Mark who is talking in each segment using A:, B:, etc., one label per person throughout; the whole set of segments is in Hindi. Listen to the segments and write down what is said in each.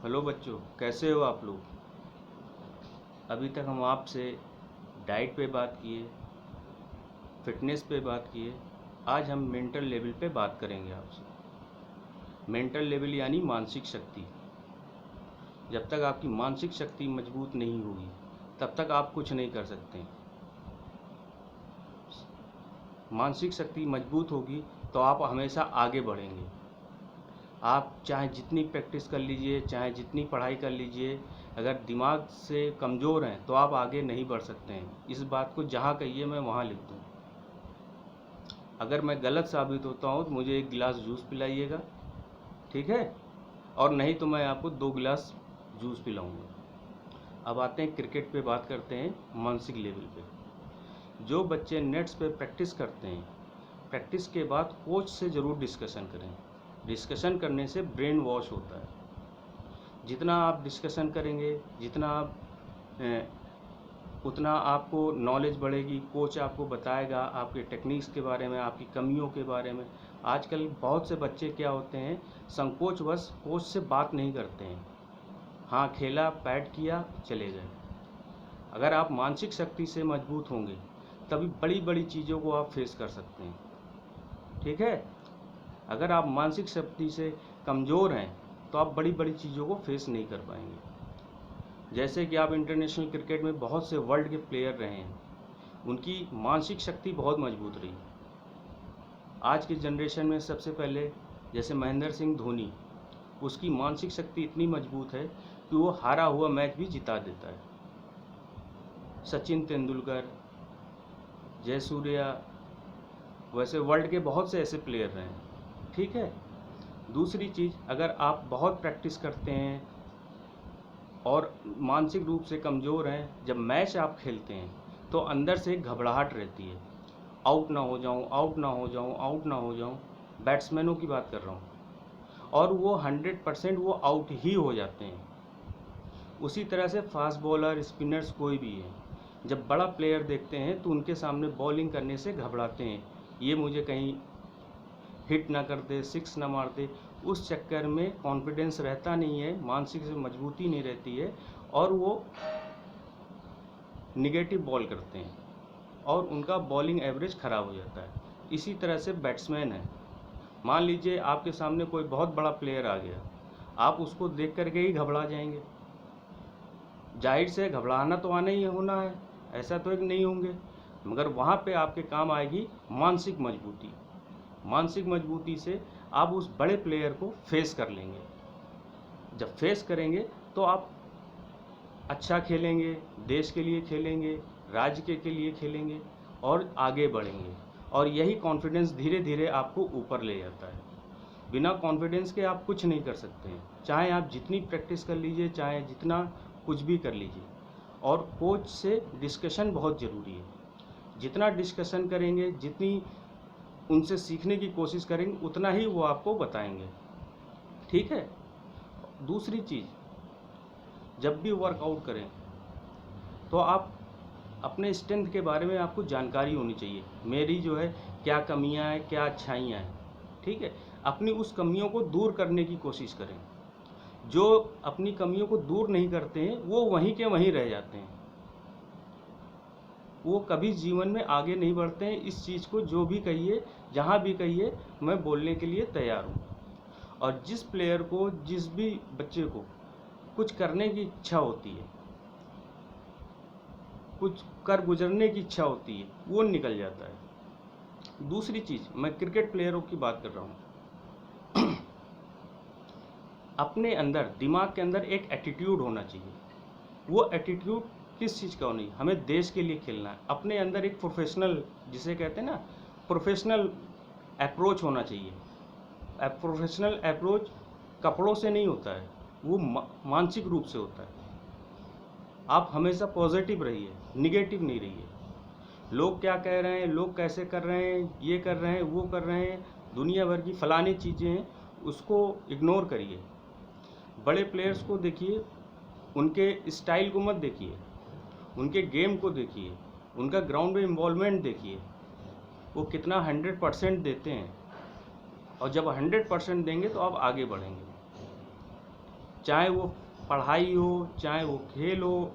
A: हेलो बच्चों, कैसे हो आप लोग। अभी तक हम आपसे डाइट पे बात किए, फिटनेस पे बात किए। आज हम मेंटल लेवल पे बात करेंगे आपसे। मेंटल लेवल यानी मानसिक शक्ति। जब तक आपकी मानसिक शक्ति मजबूत नहीं होगी तब तक आप कुछ नहीं कर सकते। मानसिक शक्ति मजबूत होगी तो आप हमेशा आगे बढ़ेंगे। आप चाहे जितनी प्रैक्टिस कर लीजिए, चाहे जितनी पढ़ाई कर लीजिए, अगर दिमाग से कमज़ोर हैं तो आप आगे नहीं बढ़ सकते हैं। इस बात को जहाँ कहिए मैं वहाँ लिख दूँ। अगर मैं गलत साबित होता हूँ तो मुझे एक गिलास जूस पिलाइएगा, ठीक है? और नहीं तो मैं आपको 2 गिलास जूस पिलाऊंगा। अब आते हैं क्रिकेट पे, बात करते हैं मानसिक लेवल पे। जो बच्चे नेट्स पे प्रैक्टिस करते हैं, प्रैक्टिस के बाद कोच से ज़रूर डिस्कशन करें। डिस्कशन करने से ब्रेन वॉश होता है। जितना आप डिस्कशन करेंगे, जितना आप उतना आपको नॉलेज बढ़ेगी। कोच आपको बताएगा आपके टेक्निक्स के बारे में, आपकी कमियों के बारे में। आजकल बहुत से बच्चे क्या होते हैं, संकोचवश कोच से बात नहीं करते हैं। हाँ, खेला, पैड किया, चले गए। अगर आप मानसिक शक्ति से मजबूत होंगे तभी बड़ी बड़ी चीज़ों को आप फेस कर सकते हैं, ठीक है? अगर आप मानसिक शक्ति से कमज़ोर हैं तो आप बड़ी बड़ी चीज़ों को फेस नहीं कर पाएंगे। जैसे कि आप इंटरनेशनल क्रिकेट में बहुत से वर्ल्ड के प्लेयर रहे हैं, उनकी मानसिक शक्ति बहुत मजबूत रही। आज की जनरेशन में सबसे पहले जैसे महेंद्र सिंह धोनी, उसकी मानसिक शक्ति इतनी मजबूत है कि वो हारा हुआ मैच भी जिता देता है। सचिन तेंदुलकर, जयसूर्या, वैसे वर्ल्ड के बहुत से ऐसे प्लेयर रहे हैं, ठीक है? दूसरी चीज़, अगर आप बहुत प्रैक्टिस करते हैं और मानसिक रूप से कमज़ोर हैं, जब मैच आप खेलते हैं तो अंदर से एक घबराहट रहती है। आउट ना हो जाऊं, आउट ना हो जाऊं, आउट ना हो जाऊं। बैट्समैनों की बात कर रहा हूं, और वो 100% वो आउट ही हो जाते हैं। उसी तरह से फास्ट बॉलर, स्पिनर्स कोई भी है, जब बड़ा प्लेयर देखते हैं तो उनके सामने बॉलिंग करने से घबराते हैं। ये मुझे कहीं हिट ना कर दे, सिक्स ना मार दे। उस चक्कर में कॉन्फिडेंस रहता नहीं है, मानसिक से मजबूती नहीं रहती है, और वो निगेटिव बॉल करते हैं और उनका बॉलिंग एवरेज ख़राब हो जाता है। इसी तरह से बैट्समैन है, मान लीजिए आपके सामने कोई बहुत बड़ा प्लेयर आ गया, आप उसको देख करके ही घबरा जाएंगे। जाहिर से घबराना तो आना ही होना है, ऐसा तो एक नहीं होंगे, मगर वहाँ पे आपके काम आएगी मानसिक मजबूती। मानसिक मजबूती से आप उस बड़े प्लेयर को फेस कर लेंगे। जब फेस करेंगे तो आप अच्छा खेलेंगे, देश के लिए खेलेंगे, राज्य के लिए खेलेंगे और आगे बढ़ेंगे। और यही कॉन्फिडेंस धीरे धीरे आपको ऊपर ले जाता है। बिना कॉन्फिडेंस के आप कुछ नहीं कर सकते हैं, चाहे आप जितनी प्रैक्टिस कर लीजिए, चाहे जितना कुछ भी कर लीजिए। और कोच से डिस्कशन बहुत ज़रूरी है। जितना डिस्कशन करेंगे, जितनी उनसे सीखने की कोशिश करेंगे, उतना ही वो आपको बताएंगे, ठीक है? दूसरी चीज़, जब भी वर्कआउट करें तो आप अपने स्ट्रेंथ के बारे में आपको जानकारी होनी चाहिए। मेरी जो है क्या कमियां हैं, क्या अच्छाइयां हैं, ठीक है? अपनी उस कमियों को दूर करने की कोशिश करें। जो अपनी कमियों को दूर नहीं करते हैं वो वहीं के वहीं रह जाते हैं, वो कभी जीवन में आगे नहीं बढ़ते हैं। इस चीज़ को जो भी कहिए, जहाँ भी कहिए, मैं बोलने के लिए तैयार हूँ। और जिस प्लेयर को, जिस भी बच्चे को कुछ करने की इच्छा होती है, कुछ कर गुजरने की इच्छा होती है, वो निकल जाता है। दूसरी चीज़, मैं क्रिकेट प्लेयरों की बात कर रहा हूँ। अपने अंदर, दिमाग के अंदर एक एटीट्यूड होना चाहिए। वो एटीट्यूड किस चीज़ का होनी, हमें देश के लिए खेलना है। अपने अंदर एक प्रोफेशनल, जिसे कहते हैं ना, प्रोफेशनल अप्रोच होना चाहिए। प्रोफेशनल अप्रोच कपड़ों से नहीं होता है, वो मानसिक रूप से होता है। आप हमेशा पॉजिटिव रहिए, निगेटिव नहीं रहिए। लोग क्या कह रहे हैं, लोग कैसे कर रहे हैं, ये कर रहे हैं, वो कर रहे हैं, दुनिया भर की फलानी चीज़ें हैं, उसको इग्नोर करिए। बड़े प्लेयर्स को देखिए, उनके स्टाइल को मत देखिए, उनके गेम को देखिए, उनका ग्राउंड में इन्वॉल्वमेंट देखिए, वो कितना 100% देते हैं। और जब 100% देंगे तो आप आगे बढ़ेंगे। चाहे वो पढ़ाई हो, चाहे वो खेल हो,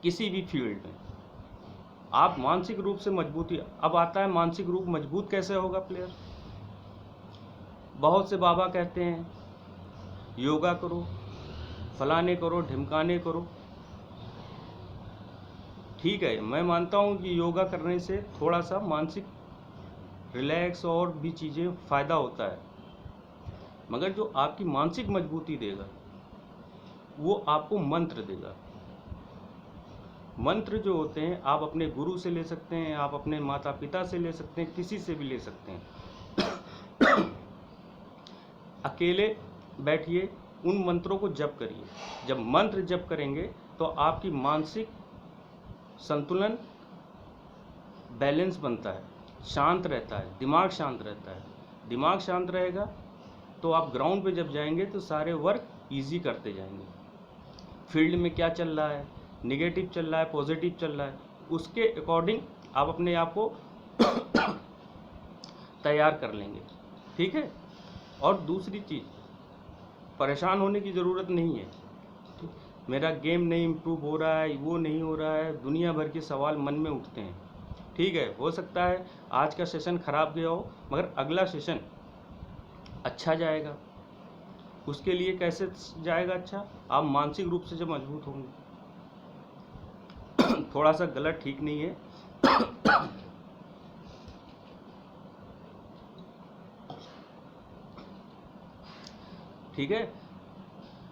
A: किसी भी फील्ड में आप मानसिक रूप से मजबूती। अब आता है मानसिक रूप मजबूत कैसे होगा प्लेयर। बहुत से बाबा कहते हैं योगा करो, फलाने करो, ढिमकाने करो। ठीक है, मैं मानता हूँ कि योगा करने से थोड़ा सा मानसिक रिलैक्स और भी चीज़ें फ़ायदा होता है, मगर जो आपकी मानसिक मजबूती देगा वो आपको मंत्र देगा। मंत्र जो होते हैं आप अपने गुरु से ले सकते हैं, आप अपने माता पिता से ले सकते हैं, किसी से भी ले सकते हैं। अकेले बैठिए, उन मंत्रों को जप करिए। जब मंत्र जप करेंगे तो आपकी मानसिक संतुलन, बैलेंस बनता है, शांत रहता है, दिमाग शांत रहता है। दिमाग शांत रहेगा तो आप ग्राउंड पे जब जाएंगे तो सारे वर्क इजी करते जाएंगे। फील्ड में क्या चल रहा है, नेगेटिव चल रहा है, पॉजिटिव चल रहा है, उसके अकॉर्डिंग आप अपने आप को तैयार कर लेंगे। ठीक है। और दूसरी चीज़, परेशान होने की ज़रूरत नहीं है। मेरा गेम नहीं इम्प्रूव हो रहा है, वो नहीं हो रहा है, दुनिया भर के सवाल मन में उठते हैं। ठीक है, हो सकता है आज का सेशन ख़राब गया हो, मगर अगला सेशन अच्छा जाएगा। उसके लिए कैसे जाएगा अच्छा? आप मानसिक रूप से जब मजबूत होंगे। थोड़ा सा गलत ठीक नहीं है। ठीक है,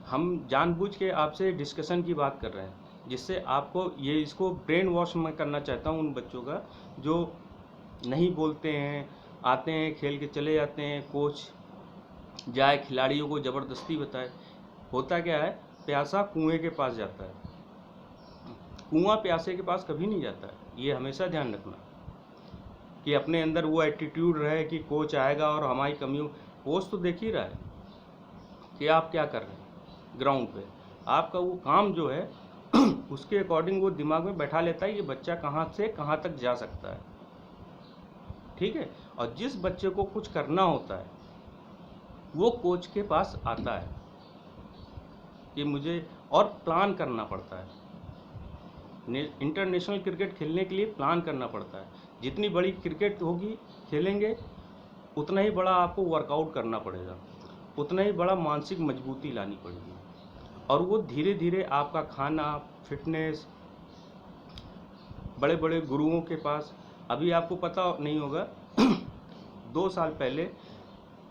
A: हम जानबूझ के आपसे डिस्कशन की बात कर रहे हैं, जिससे आपको ये इसको ब्रेन वॉश मैं करना चाहता हूँ उन बच्चों का जो नहीं बोलते हैं, आते हैं खेल के चले जाते हैं, कोच जाए खिलाड़ियों को ज़बरदस्ती बताए। होता क्या है, प्यासा कुएं के पास जाता है, कुआं प्यासे के पास कभी नहीं जाता है। ये हमेशा ध्यान रखना कि अपने अंदर वो एटीट्यूड रहे कि कोच आएगा और हमारी कमियों, कोच तो देख ही रहा है कि आप क्या कर रहे हैं ग्राउंड पे। आपका वो काम जो है उसके अकॉर्डिंग वो दिमाग में बैठा लेता है ये बच्चा कहाँ से कहाँ तक जा सकता है। ठीक है। और जिस बच्चे को कुछ करना होता है वो कोच के पास आता है कि मुझे, और प्लान करना पड़ता है। इंटरनेशनल क्रिकेट खेलने के लिए प्लान करना पड़ता है। जितनी बड़ी क्रिकेट होगी खेलेंगे उतना ही बड़ा आपको वर्कआउट करना पड़ेगा, उतना ही बड़ा मानसिक मजबूती लानी पड़ेगी। और वो धीरे धीरे आपका खाना, फिटनेस, बड़े बड़े गुरुओं के पास, अभी आपको पता नहीं होगा 2 साल पहले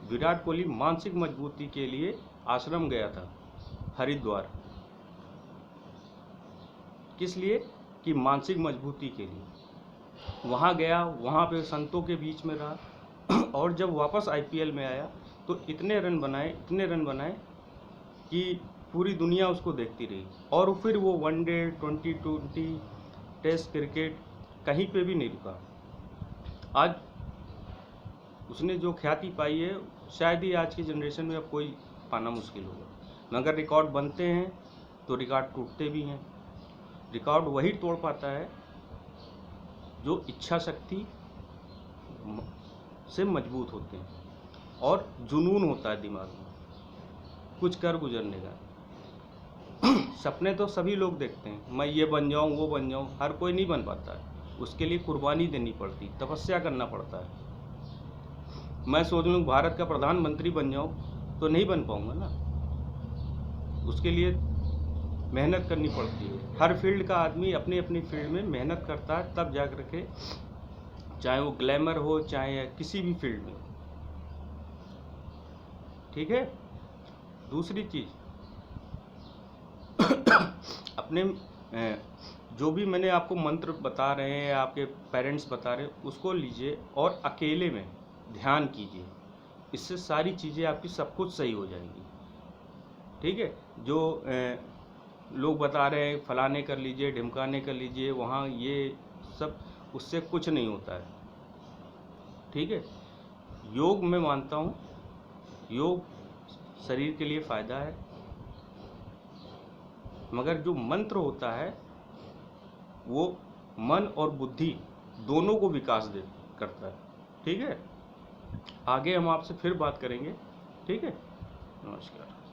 A: विराट कोहली मानसिक मजबूती के लिए आश्रम गया था हरिद्वार। किस लिए? कि मानसिक मजबूती के लिए वहाँ गया, वहाँ पे संतों के बीच में रहा और जब वापस आईपीएल में आया तो इतने रन बनाए कि पूरी दुनिया उसको देखती रही। और फिर वो वनडे, 2020 टेस्ट क्रिकेट कहीं पे भी नहीं रुका। आज उसने जो ख्याति पाई है शायद ही आज की जनरेशन में अब कोई पाना मुश्किल होगा। मगर रिकॉर्ड बनते हैं तो रिकॉर्ड टूटते भी हैं। रिकॉर्ड वही तोड़ पाता है जो इच्छा शक्ति से मजबूत होते हैं और जुनून होता है दिमाग में कुछ कर गुजरने का। सपने तो सभी लोग देखते हैं, मैं ये बन जाऊं, वो बन जाऊं, हर कोई नहीं बन पाता है। उसके लिए कुर्बानी देनी पड़ती, तपस्या करना पड़ता है। मैं सोच लूँ भारत का प्रधानमंत्री बन जाऊं तो नहीं बन पाऊंगा ना, उसके लिए मेहनत करनी पड़ती है। हर फील्ड का आदमी अपनी अपनी फील्ड में मेहनत करता है, तब जा कर के, चाहे वो ग्लैमर हो चाहे किसी भी फील्ड में। ठीक है। दूसरी चीज़ अपने जो भी मैंने आपको मंत्र बता रहे हैं, आपके पेरेंट्स बता रहे हैं, उसको लीजिए और अकेले में ध्यान कीजिए। इससे सारी चीज़ें आपकी सब कुछ सही हो जाएंगी। ठीक है। जो लोग बता रहे हैं फलाने कर लीजिए, ढिमकाने कर लीजिए, वहाँ ये सब, उससे कुछ नहीं होता है। ठीक है। योग मैं मानता हूँ, योग शरीर के लिए फ़ायदा है, मगर जो मंत्र होता है वो मन और बुद्धि दोनों को विकास करता है। ठीक है। आगे हम आपसे फिर बात करेंगे। ठीक है। नमस्कार।